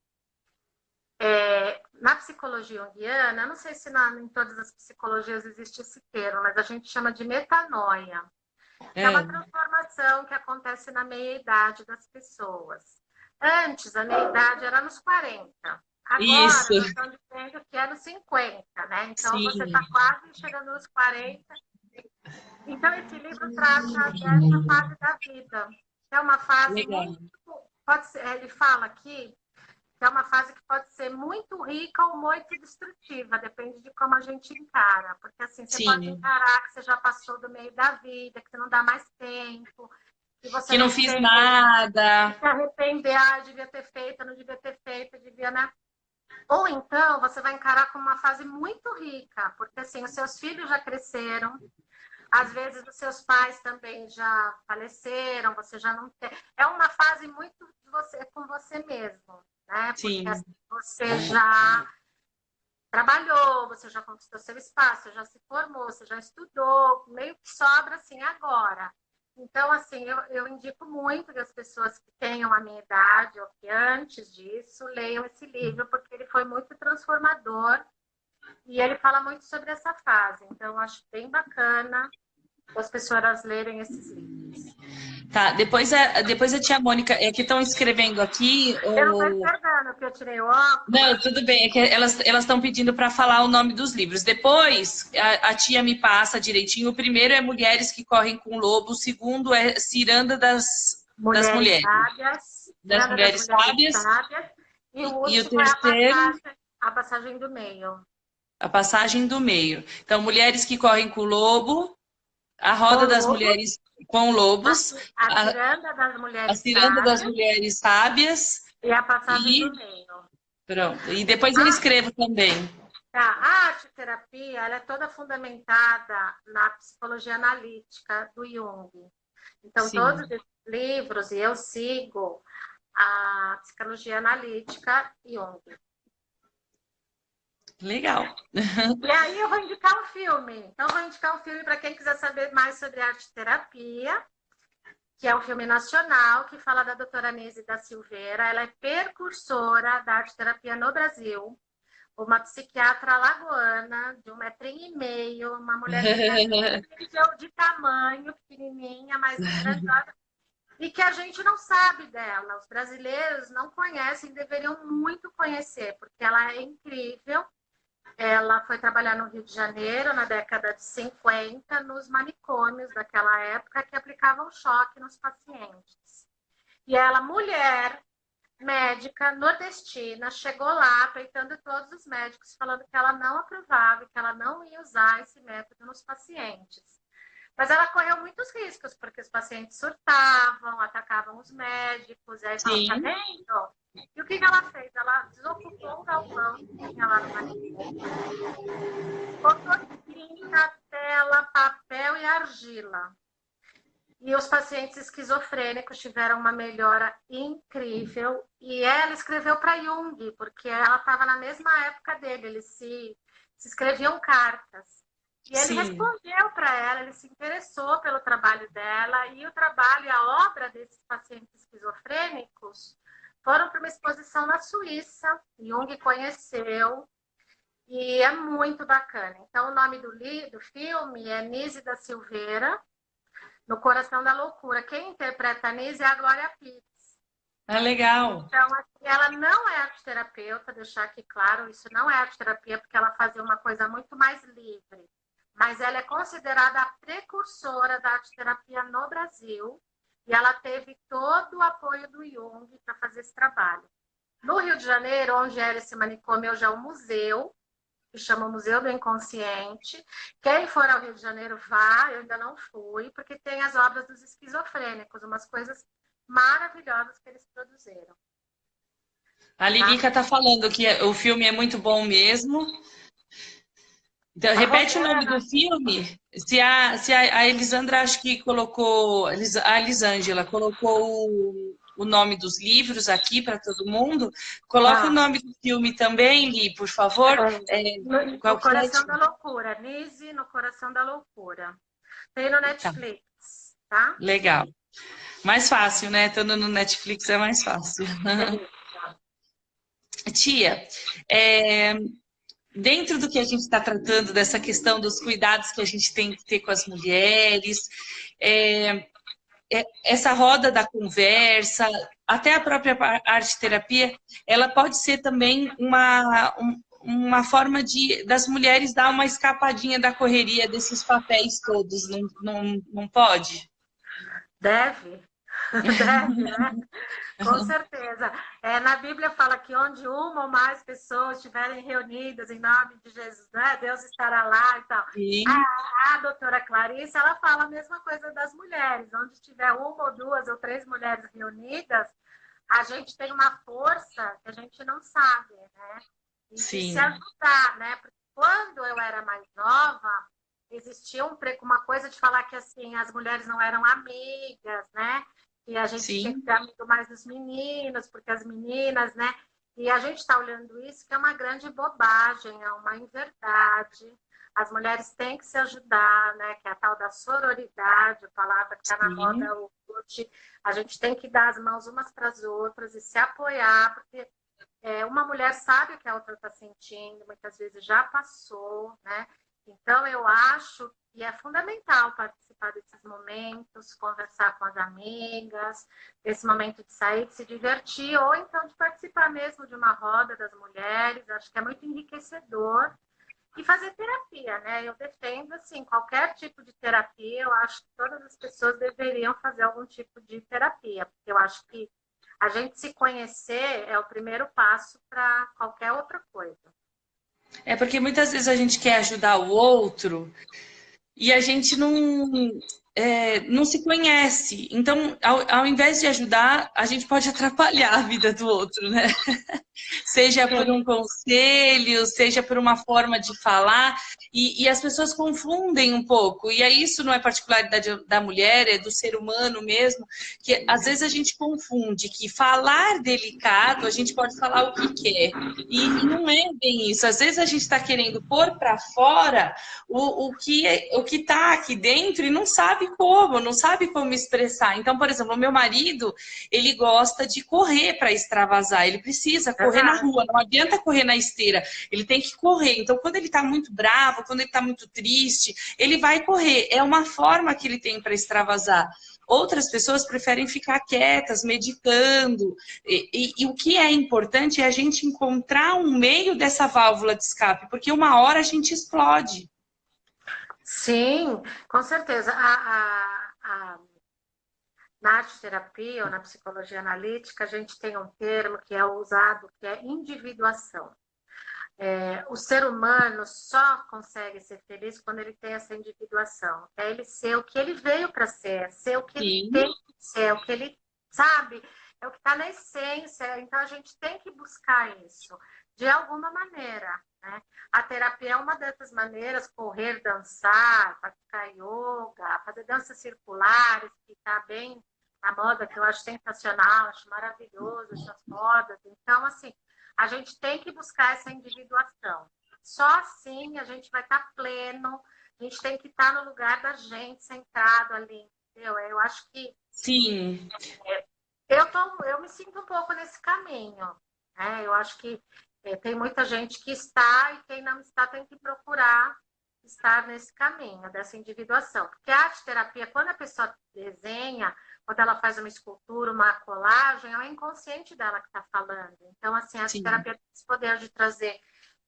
Na psicologia junguiana, não sei se em todas as psicologias existe esse termo, mas a gente chama de metanoia, que é uma É. transformação que acontece na meia-idade das pessoas. Antes, a meia-idade era nos 40. Isso. Agora, nós estamos dizendo que é nos 50, né? Então, você está Sim. quase chegando nos 40 Então, esse livro trata dessa fase da vida. É uma fase Legal. muito. Pode ser, ele fala aqui que é uma fase que pode ser muito rica ou muito destrutiva, depende de como a gente encara. Porque assim, você pode Sim. encarar que você já passou do meio da vida, que você não dá mais tempo, que você Que não não fiz tem, nada. se arrepender, devia ter feito, não devia ter feito, devia, né? Ou então você vai encarar como uma fase muito rica, porque assim, os seus filhos já cresceram, às vezes os seus pais também já faleceram, você já não tem. É uma fase muito de você com você mesmo, né? Porque Sim. assim, você já trabalhou, você já conquistou seu espaço, você já se formou, você já estudou, meio que sobra assim agora. Então, assim, eu indico muito que as pessoas que tenham a minha idade ou que antes disso leiam esse livro, porque ele foi muito transformador e ele fala muito sobre essa fase. Então, eu acho bem bacana as pessoas lerem esses livros. Tá, depois a tia Mônica, é que estão escrevendo aqui. Eu não estou enxergando, porque eu tirei o Não, óculos. tudo bem, é que elas estão pedindo para falar o nome dos livros. Depois, a tia me passa direitinho. O primeiro é Mulheres que Correm com o Lobo, o segundo é Ciranda das Mulheres Mulheres, Sábias, das Tirando das Mulheres Mulheres Sábias, Sábias, e o e o último é terceiro, a passagem do meio. A Passagem do Meio. Então, Mulheres que Correm com o Lobo, A Com Roda das lobos, Mulheres com Lobos, a a, ciranda das a mulheres Ciranda das sábias Mulheres Sábias, e a passagem do e meio. pronto. E depois eu A, escrevo também. a arte-terapia ela é toda fundamentada na psicologia analítica do Jung. Então, todos Sim, esses livros, e eu sigo a psicologia analítica Jung. legal. E aí eu vou indicar um filme. Então, eu vou indicar um filme para quem quiser saber mais sobre arte-terapia, que é um filme nacional que fala da doutora Nise da Silveira. Ela é precursora da arte-terapia no Brasil, uma psiquiatra alagoana de 1,5 m, uma mulher que é incrível de tamanho, pequenininha, mas grandiosa, e que a gente não sabe dela. Os brasileiros não conhecem, deveriam muito conhecer, porque ela é incrível. Ela foi trabalhar no Rio de Janeiro na década de 50, nos manicômios daquela época, que aplicavam choque nos pacientes. E ela, mulher, médica, nordestina, chegou lá peitando todos os médicos, falando que ela não aprovava, que ela não ia usar esse método nos pacientes. Mas ela correu muitos riscos, porque os pacientes surtavam, atacavam os médicos, e aí falavam, tá Sim. vendo? E o que ela fez? Ela desocupou um galpão que tinha lá no manicômio, botou tinta, tela, papel e argila. E os pacientes esquizofrênicos tiveram uma melhora incrível. E ela escreveu para Jung, porque ela estava na mesma época dele, eles se escreviam cartas. E ele Sim. respondeu para ela, ele se interessou pelo trabalho dela, e o trabalho e a obra desses pacientes esquizofrênicos foram para uma exposição na Suíça. Jung conheceu, e é muito bacana. Então, o nome do filme é Nise da Silveira, No Coração da Loucura. Quem interpreta a Nise é a Glória Pires. Ah, legal. Então, ela não é arteterapeuta, deixar aqui claro, isso não é arteterapia, porque ela fazia uma coisa muito mais livre. Mas ela é considerada a precursora da arteterapia no Brasil, e ela teve todo o apoio do Jung para fazer esse trabalho. No Rio de Janeiro, onde era esse manicômio, hoje é um museu, que chama Museu do Inconsciente. Quem for ao Rio de Janeiro, vá, eu ainda não fui, porque tem as obras dos esquizofrênicos, umas coisas maravilhosas que eles produziram. A Tá? Lilica tá falando que o filme é muito bom mesmo. Então, A repete o nome Rosana, do filme. Se a Elisandra, acho que colocou, a Elisângela colocou o nome dos livros aqui para todo mundo. Coloca o tá. nome do filme também, Li, por favor. No Qual que é? Coração da Loucura, Nise no Coração da Loucura. Tem no Tá, Netflix, tá? legal. Mais fácil, né? Estando no Netflix é mais fácil. Tia, é, dentro do que a gente está tratando, dessa questão dos cuidados que a gente tem que ter com as mulheres, é, essa roda da conversa, até a própria arte-terapia, ela pode ser também uma forma das mulheres dar uma escapadinha da correria desses papéis todos, não pode? Deve, deve, né? Com certeza. Na Bíblia fala que onde uma ou mais pessoas estiverem reunidas em nome de Jesus, né? Deus estará lá e tal. Sim, A doutora Clarice, ela fala a mesma coisa das mulheres. Onde tiver uma ou duas ou três mulheres reunidas, a gente tem uma força que a gente não sabe, né? E de se sim, ajudar, né? Porque quando eu era mais nova, existia uma coisa de falar que assim as mulheres não eram amigas, né? E a gente tinha que sim, ter amigo mais dos meninos, porque as meninas, né? E a gente está olhando isso que é uma grande bobagem, é uma inverdade. As mulheres têm que se ajudar, né? Que é a tal da sororidade, a palavra que está na sim. moda hoje. A gente tem que dar as mãos umas para as outras e se apoiar, porque uma mulher sabe o que a outra está sentindo, muitas vezes já passou, né? Então, eu acho que é fundamental participar desses momentos, conversar com as amigas, esse momento de sair, de se divertir, ou então de participar mesmo de uma roda das mulheres. Acho que é muito enriquecedor. E fazer terapia, né? Eu defendo, assim, qualquer tipo de terapia. Eu acho que todas as pessoas deveriam fazer algum tipo de terapia, porque eu acho que a gente se conhecer é o primeiro passo para qualquer outra coisa. É porque muitas vezes a gente quer ajudar o outro e a gente não se conhece. Então, ao invés de ajudar, a gente pode atrapalhar a vida do outro, né? Seja por um conselho, seja por uma forma de falar, e as pessoas confundem um pouco. E aí isso não é particularidade da mulher, é do ser humano mesmo, que às vezes a gente confunde que falar delicado, a gente pode falar o que quer. E não é bem isso. Às vezes a gente está querendo pôr para fora o que está aqui dentro e não sabe como, não sabe como expressar. Então, por exemplo, o meu marido, ele gosta de correr para extravasar, ele precisa correr na rua, não adianta correr na esteira, ele tem que correr. Então, quando ele está muito bravo, quando ele está muito triste, ele vai correr. É uma forma que ele tem para extravasar. Outras pessoas preferem ficar quietas, meditando. E o que é importante é a gente encontrar um meio dessa válvula de escape, porque uma hora a gente explode. Sim, com certeza. Na arte terapia ou na psicologia analítica, a gente tem um termo que é usado, que é individuação. O ser humano só consegue ser feliz quando ele tem essa individuação. É ele ser o que ele veio para ser o que ele tem Sim, que ser, o que ele sabe, é o que está na essência. Então a gente tem que buscar isso de alguma maneira, né? A terapia é uma dessas maneiras, correr, dançar, praticar yoga, fazer danças circulares, que está bem na moda, que eu acho sensacional, acho maravilhoso essas modas. Então, assim, a gente tem que buscar essa individuação. Só assim a gente vai estar pleno, a gente tem que estar no lugar da gente, sentado ali, entendeu? Eu acho que sim, eu me sinto um pouco nesse caminho, né? Eu acho que tem muita gente que está e quem não está tem que procurar estar nesse caminho dessa individuação. Porque a arte-terapia, quando a pessoa desenha, quando ela faz uma escultura, uma colagem, é o inconsciente dela que está falando. Então, assim, a sim. arte-terapia tem esse poder de trazer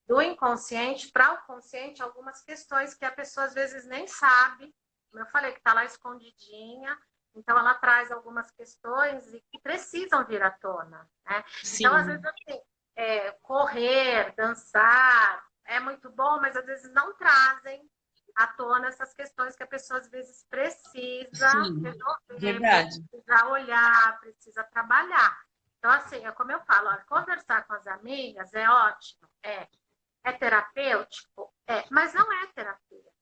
do inconsciente para o consciente algumas questões que a pessoa às vezes nem sabe, como eu falei, que está lá escondidinha. Então, ela traz algumas questões e que precisam vir à tona, né? Então, às vezes, Sim, assim, correr, dançar, é muito bom, mas às vezes não trazem à tona essas questões que a pessoa às vezes precisa sim, resolver, verdade. precisa olhar, precisa trabalhar. Então, assim, é como eu falo, ó, conversar com as amigas é ótimo, é terapêutico, mas não é terapia.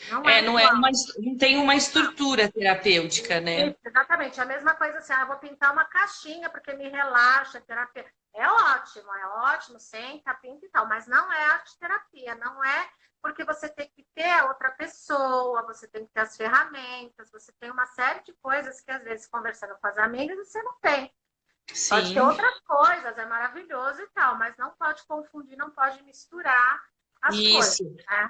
Não É, é igual. não tem uma estrutura terapêutica, né? Isso, exatamente. A mesma coisa assim, vou pintar uma caixinha porque me relaxa, terapia. É ótimo, senta, pinta e tal, mas não é arte terapia, não é porque você tem que ter a outra pessoa, você tem que ter as ferramentas, você tem uma série de coisas que às vezes conversando com as amigas você não tem. Pode ter Sim, outras coisas, é maravilhoso e tal, mas não pode confundir, não pode misturar as coisas, Isso. né?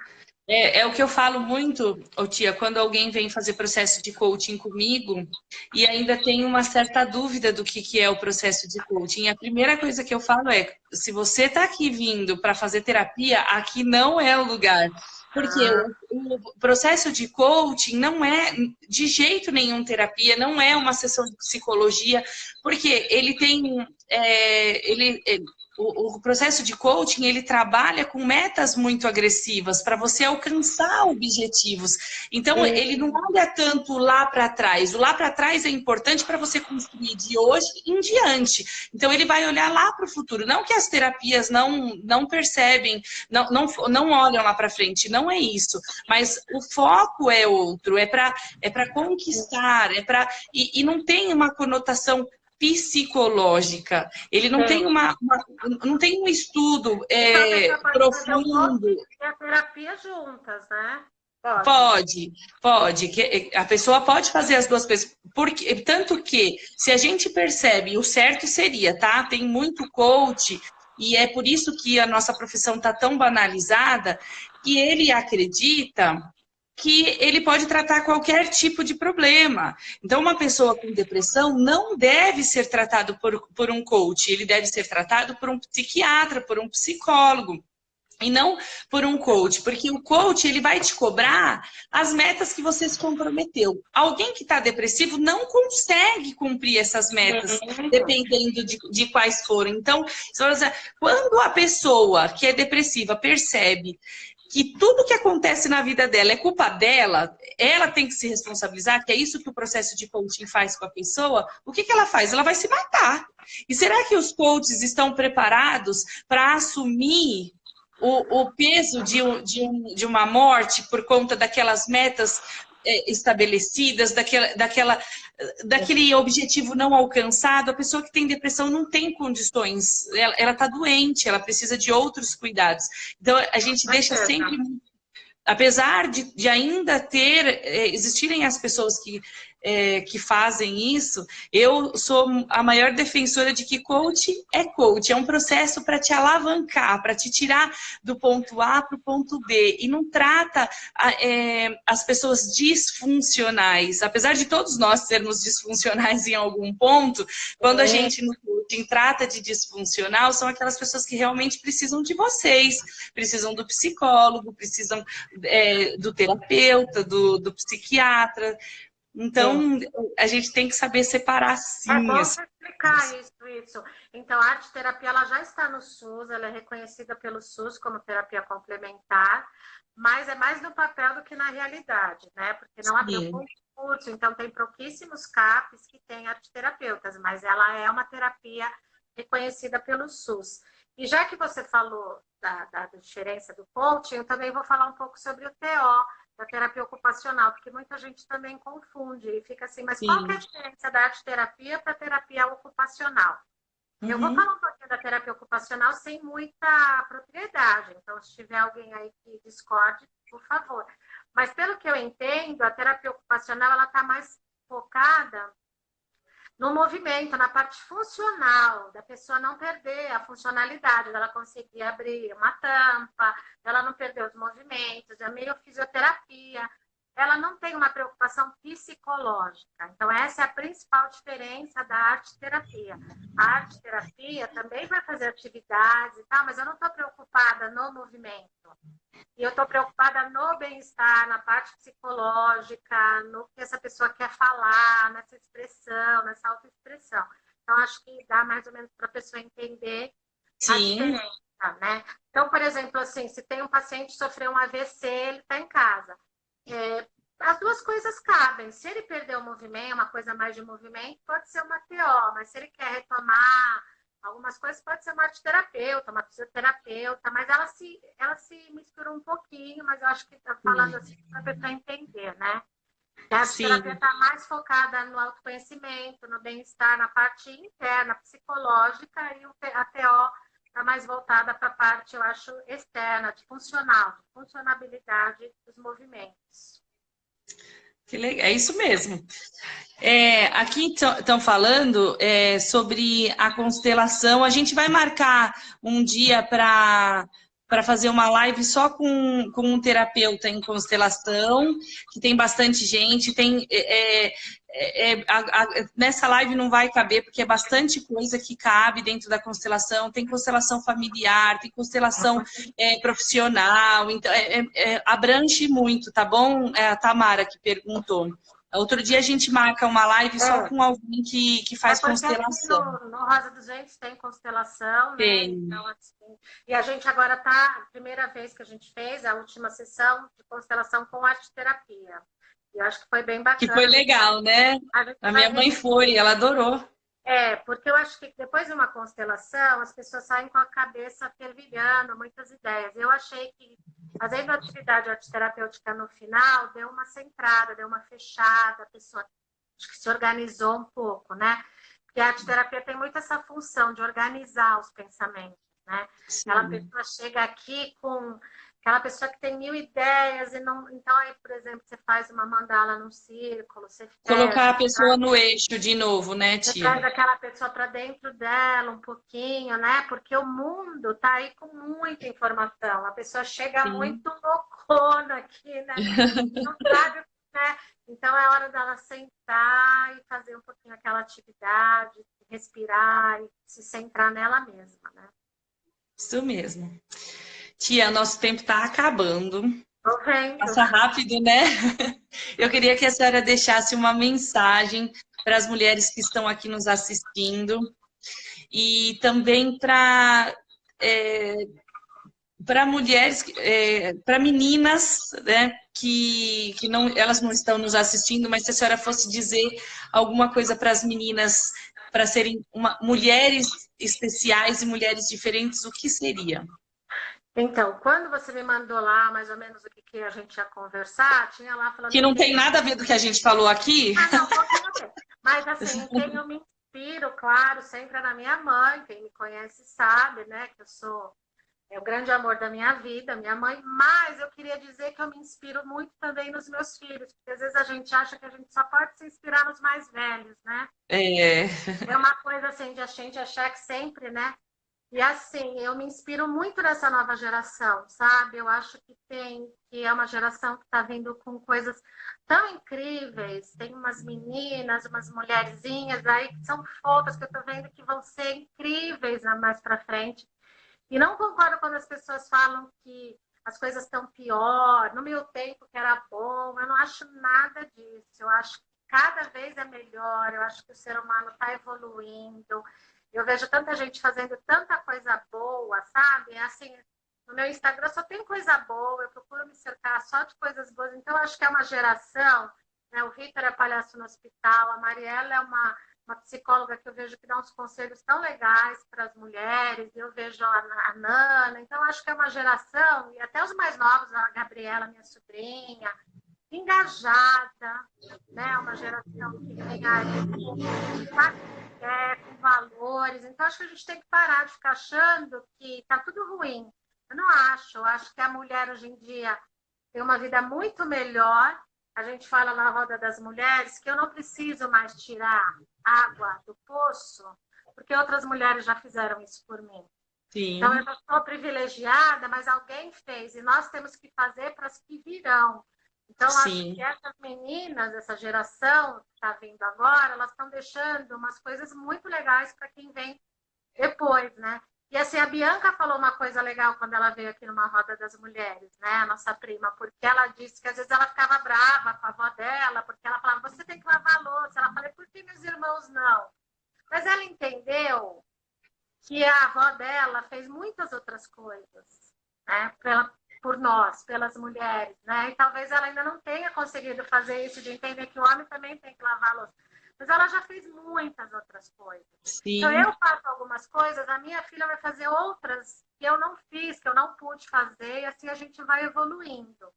É o que eu falo muito, ô tia, quando alguém vem fazer processo de coaching comigo e ainda tem uma certa dúvida do que é o processo de coaching. A primeira coisa que eu falo é, se você está aqui vindo para fazer terapia, aqui não é o lugar. Porque Ah, o processo de coaching não é de jeito nenhum terapia, não é uma sessão de psicologia, porque ele tem. O processo de coaching, ele trabalha com metas muito agressivas para você alcançar objetivos. Então, ele não olha tanto lá para trás. O lá para trás é importante para você construir de hoje em diante. Então, ele vai olhar lá para o futuro. Não que as terapias não percebem, não olham lá para frente. Não é isso. Mas o foco é outro. É para conquistar. E não tem uma conotação psicológica. Ele não tem sim. não tem um estudo Então a pessoa pode fazer o profundo. coaching e a terapia juntas, né? Pode. Pode. A pessoa pode fazer as duas coisas. Porque, tanto que, se a gente percebe, o certo seria, tá? Tem muito coach, e é por isso que a nossa profissão está tão banalizada, que ele acredita que ele pode tratar qualquer tipo de problema. Então, uma pessoa com depressão não deve ser tratado por um coach, ele deve ser tratado por um psiquiatra, por um psicólogo. E não por um coach, porque o coach ele vai te cobrar as metas que você se comprometeu. Alguém que está depressivo não consegue cumprir essas metas, dependendo de quais forem. Então, quando a pessoa que é depressiva percebe que tudo que acontece na vida dela é culpa dela, ela tem que se responsabilizar, que é isso que o processo de coaching faz com a pessoa, o que ela faz? Ela vai se matar. E será que os coaches estão preparados para assumir o peso de uma morte por conta daquelas metas estabelecidas, daquele objetivo não alcançado? A pessoa que tem depressão não tem condições, ela está doente, ela precisa de outros cuidados. Então, a gente deixa sempre, apesar de ainda existirem as pessoas que fazem isso, eu sou a maior defensora de que coach, é um processo para te alavancar, para te tirar do ponto A para o ponto B, e não trata as pessoas disfuncionais, apesar de todos nós sermos disfuncionais em algum ponto, quando a gente no coaching trata de disfuncional, são aquelas pessoas que realmente precisam de vocês, precisam do psicólogo, precisam do terapeuta, do psiquiatra. Então, a gente tem que saber separar sim. É bom você explicar isso. Então, a arte-terapia ela já está no SUS, ela é reconhecida pelo SUS como terapia complementar, mas é mais no papel do que na realidade, né? Porque não abriu concurso, então tem pouquíssimos CAPs que têm arte-terapeutas, mas ela é uma terapia reconhecida pelo SUS. E já que você falou da diferença do coaching, eu também vou falar um pouco sobre o TO, da terapia ocupacional, porque muita gente também confunde e fica assim, mas qual que é a diferença da arte-terapia para a terapia ocupacional? Eu vou falar um pouquinho da terapia ocupacional sem muita propriedade, então se tiver alguém aí que discorde, por favor. Mas pelo que eu entendo, a terapia ocupacional ela está mais focada no movimento, na parte funcional, da pessoa não perder a funcionalidade, dela conseguir abrir uma tampa, dela não perder os movimentos, é meio fisioterapia. Ela não tem uma preocupação psicológica. Então, essa é a principal diferença da arte-terapia. A arte-terapia também vai fazer atividades e tal, mas eu não estou preocupada no movimento. E eu estou preocupada no bem-estar, na parte psicológica, no que essa pessoa quer falar, nessa expressão, nessa autoexpressão. Então, acho que dá mais ou menos para a pessoa entender a diferença, né? Então, por exemplo, assim, se tem um paciente que sofreu um AVC, ele está em casa. As duas coisas cabem. Se ele perdeu o movimento, uma coisa mais de movimento, pode ser uma TO, mas se ele quer retomar algumas coisas, pode ser uma arteterapeuta, uma fisioterapeuta, mas ela se mistura um pouquinho, mas eu acho que está falando assim para a pessoa entender, né? A arteterapia está mais focada no autoconhecimento, no bem-estar, na parte interna, psicológica, e a TO está mais voltada para a parte, eu acho, externa, de funcionabilidade dos movimentos. Que legal, é isso mesmo. Aqui estão falando sobre a constelação. A gente vai marcar um dia para para fazer uma live só com um terapeuta em constelação, que tem bastante gente, nessa live não vai caber, porque é bastante coisa que cabe dentro da constelação, tem constelação familiar, tem constelação profissional, então abrange muito, tá bom? É a Tamara que perguntou. Outro dia a gente marca uma live só com alguém que faz porque constelação. aqui no Rosa dos Ventos tem constelação, né? Tem. Então, assim, e a gente agora tá, primeira vez que a gente fez a última sessão de constelação com arte terapia. E eu acho que foi bem bacana. Que foi legal, né? A minha mãe foi, ela adorou. Porque eu acho que depois de uma constelação, as pessoas saem com a cabeça fervilhando, muitas ideias. Eu achei que, fazendo atividade arteterapêutica no final, deu uma centrada, deu uma fechada, a pessoa acho que se organizou um pouco, né? Porque a arteterapia tem muito essa função de organizar os pensamentos, né? Sim. Aquela pessoa chega aqui com... Aquela pessoa que tem 1000 ideias e não... Então, aí, por exemplo, você faz uma mandala num círculo, você colocar a pessoa no eixo de novo, né, você tia? traz aquela pessoa para dentro dela um pouquinho, né? Porque o mundo tá aí com muita informação. A pessoa chega muito loucona aqui, né? Não sabe, né? Então é hora dela sentar e fazer um pouquinho aquela atividade, respirar e se centrar nela mesma, né? Isso mesmo. Tia, nosso tempo está acabando. Tô vendo. Passa rápido, né? Eu queria que a senhora deixasse uma mensagem para as mulheres que estão aqui nos assistindo e também para mulheres, para meninas, né, que não, elas não estão nos assistindo, mas se a senhora fosse dizer alguma coisa para as meninas, para serem mulheres especiais e mulheres diferentes, o que seria? Então, quando você me mandou lá mais ou menos o que a gente ia conversar, tinha lá falando... Que não tem nada a ver do que a gente falou aqui? Não, um pouquinho tem. Mas assim, quem eu me inspiro, claro, sempre é na minha mãe. Quem me conhece sabe, né, que eu sou o grande amor da minha vida, minha mãe. Mas eu queria dizer que eu me inspiro muito também nos meus filhos, porque às vezes a gente acha que a gente só pode se inspirar nos mais velhos, né? É uma coisa assim de a gente achar que sempre, né? E assim, eu me inspiro muito nessa nova geração, sabe? Eu acho que é uma geração que está vindo com coisas tão incríveis. Tem umas meninas, umas mulherzinhas aí que são fofas, que eu estou vendo que vão ser incríveis mais para frente. E não concordo quando as pessoas falam que as coisas estão pior, no meu tempo que era bom. Eu não acho nada disso. Eu acho que cada vez é melhor. Eu acho que o ser humano está evoluindo. Eu vejo tanta gente fazendo tanta coisa boa, sabe? Assim, no meu Instagram só tem coisa boa, eu procuro me cercar só de coisas boas. Então, eu acho que é uma geração, né? O Vitor é palhaço no hospital, a Mariela é uma psicóloga que eu vejo que dá uns conselhos tão legais para as mulheres, eu vejo a Nana. Então, eu acho que é uma geração, e até os mais novos, a Gabriela, minha sobrinha, engajada, né? Uma geração que tem aí com valores. Então, acho que a gente tem que parar de ficar achando que está tudo ruim. Eu não acho. Eu acho que a mulher hoje em dia tem uma vida muito melhor. A gente fala na roda das mulheres que eu não preciso mais tirar água do poço, porque outras mulheres já fizeram isso por mim. Sim. Então, eu sou privilegiada, mas alguém fez. E nós temos que fazer para as que virão. Então, acho que essas meninas, essa geração que está vindo agora, elas estão deixando umas coisas muito legais para quem vem depois, né? E assim, a Bianca falou uma coisa legal quando ela veio aqui numa roda das mulheres, né? A nossa prima, porque ela disse que às vezes ela ficava brava com a avó dela, porque ela falava, você tem que lavar a louça. Ela falou, por que meus irmãos não? Mas ela entendeu que a avó dela fez muitas outras coisas, né? Por nós, pelas mulheres, né? E talvez ela ainda não tenha conseguido fazer isso, de entender que o homem também tem que lavar a louça. Mas ela já fez muitas outras coisas. Sim. Então, eu faço algumas coisas, a minha filha vai fazer outras que eu não fiz, que eu não pude fazer, e assim a gente vai evoluindo.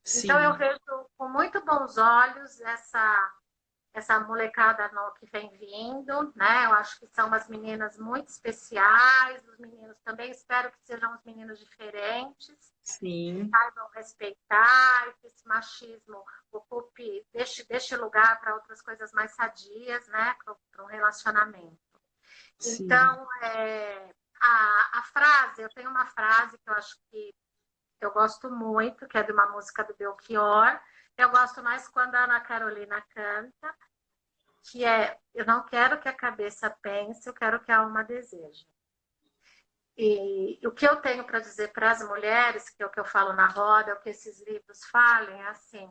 Sim. Então, eu vejo com muito bons olhos essa molecada que vem vindo, né? Eu acho que são umas meninas muito especiais, os meninos também, espero que sejam uns meninos diferentes. Sim. Saibam respeitar, e que esse machismo ocupe, deixe lugar para outras coisas mais sadias, né? Para um relacionamento. Sim. Então, a frase, eu tenho uma frase que eu acho que eu gosto muito, que é de uma música do Belchior. Eu gosto mais quando a Ana Carolina canta, que é: eu não quero que a cabeça pense, eu quero que a alma deseje. E o que eu tenho para dizer para as mulheres, que é o que eu falo na roda, é o que esses livros falem, é assim: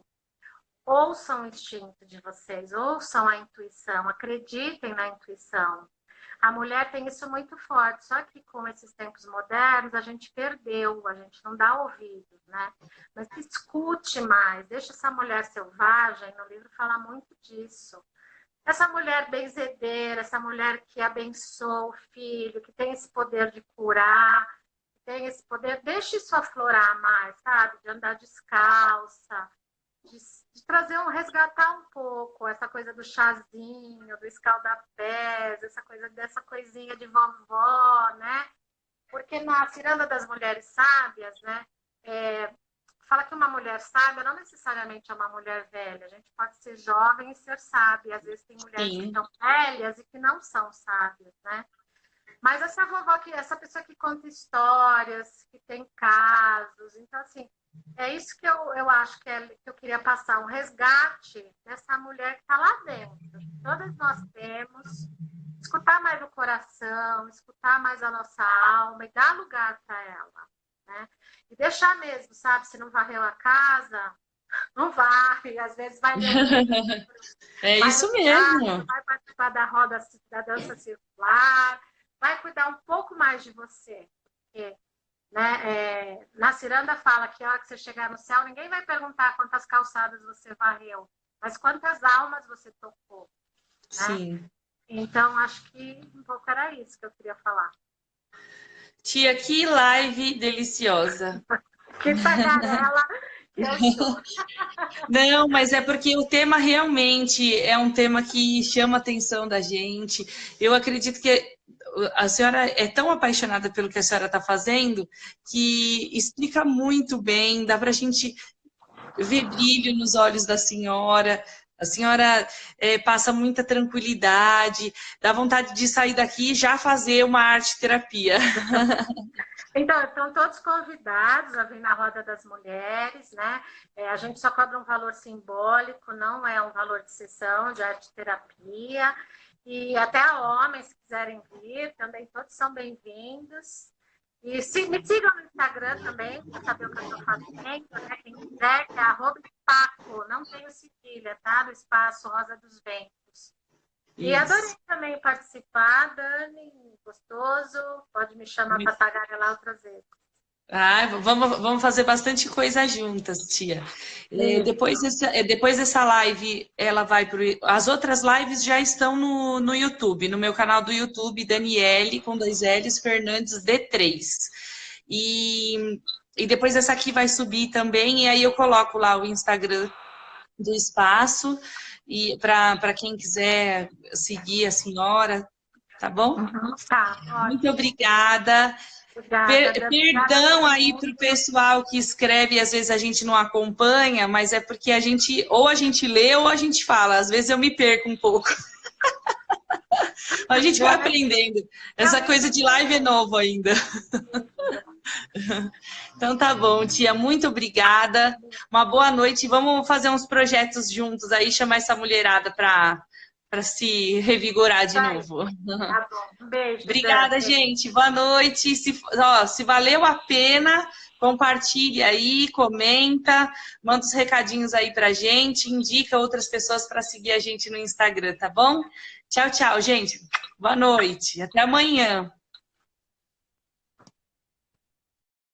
ouçam o instinto de vocês, ouçam a intuição, acreditem na intuição. A mulher tem isso muito forte, só que com esses tempos modernos a gente perdeu, a gente não dá ouvidos, né? Mas escute mais, deixa essa mulher selvagem, no livro fala muito disso. Essa mulher benzedeira, essa mulher que abençoa o filho, que tem esse poder de curar, que tem esse poder, deixe isso aflorar mais, sabe? De andar descalça, de trazer resgatar um pouco essa coisa do chazinho, do escaldapés, dessa coisinha de vovó, né? Porque na Ciranda das Mulheres Sábias, né? Fala que uma mulher sábia não necessariamente é uma mulher velha. A gente pode ser jovem e ser sábia. Às vezes tem mulheres que são velhas e que não são sábias, né? Mas essa vovó, essa pessoa que conta histórias, que tem casos. Então, assim, é isso que eu acho que eu queria passar. Um resgate dessa mulher que está lá dentro. Todas nós temos. Escutar mais o coração, escutar mais a nossa alma e dar lugar para ela, né? E deixar mesmo, sabe? Se não varreu a casa, não varre. Às vezes vai ler um livro, É vai isso no mesmo. teatro, vai participar da roda da dança circular, vai cuidar um pouco mais de você. Porque, né, na Ciranda fala que a hora que você chegar no céu, ninguém vai perguntar quantas calçadas você varreu, mas quantas almas você tocou. Né? Sim. Então, acho que um pouco era isso que eu queria falar. Tia, que live deliciosa. Que tagarela que eu sou. Não, mas é porque o tema realmente é um tema que chama a atenção da gente. Eu acredito que a senhora é tão apaixonada pelo que a senhora está fazendo que explica muito bem, dá para a gente ver brilho nos olhos da senhora. A senhora passa muita tranquilidade, dá vontade de sair daqui e já fazer uma arte-terapia. Então, estão todos convidados a vir na Roda das Mulheres, né? A gente só cobra um valor simbólico, não é um valor de sessão de arte-terapia. E até homens, se quiserem vir, também todos são bem-vindos. E me sigam no Instagram também, para saber o que eu estou fazendo, né? Quem quiser, que é @Paco, não tenho cedilha, tá? Do Espaço Rosa dos Ventos. E adorei também participar, Dani, gostoso. Pode me chamar para tagarelar outras vezes. Ah, vamos fazer bastante coisa juntas, tia. Depois dessa live, ela vai para as outras lives já estão no YouTube, no meu canal do YouTube, Daniele, com 2 L's, Fernandes D3. E depois essa aqui vai subir também, e aí eu coloco lá o Instagram do espaço, e para quem quiser seguir a senhora, tá bom? Tá, muito obrigada. Perdão aí para o pessoal que escreve e às vezes a gente não acompanha, mas é porque a gente lê ou a gente fala. Às vezes eu me perco um pouco. A gente vai aprendendo. Essa coisa de live é novo ainda. Então tá bom, tia. Muito obrigada. Uma boa noite. Vamos fazer uns projetos juntos aí, chamar essa mulherada para se revigorar de novo. Tá bom. Um beijo. Obrigada, gente. Boa noite. Se valeu a pena, compartilhe aí, comenta, manda os recadinhos aí pra gente, indica outras pessoas para seguir a gente no Instagram, tá bom? Tchau, tchau, gente. Boa noite. Até amanhã.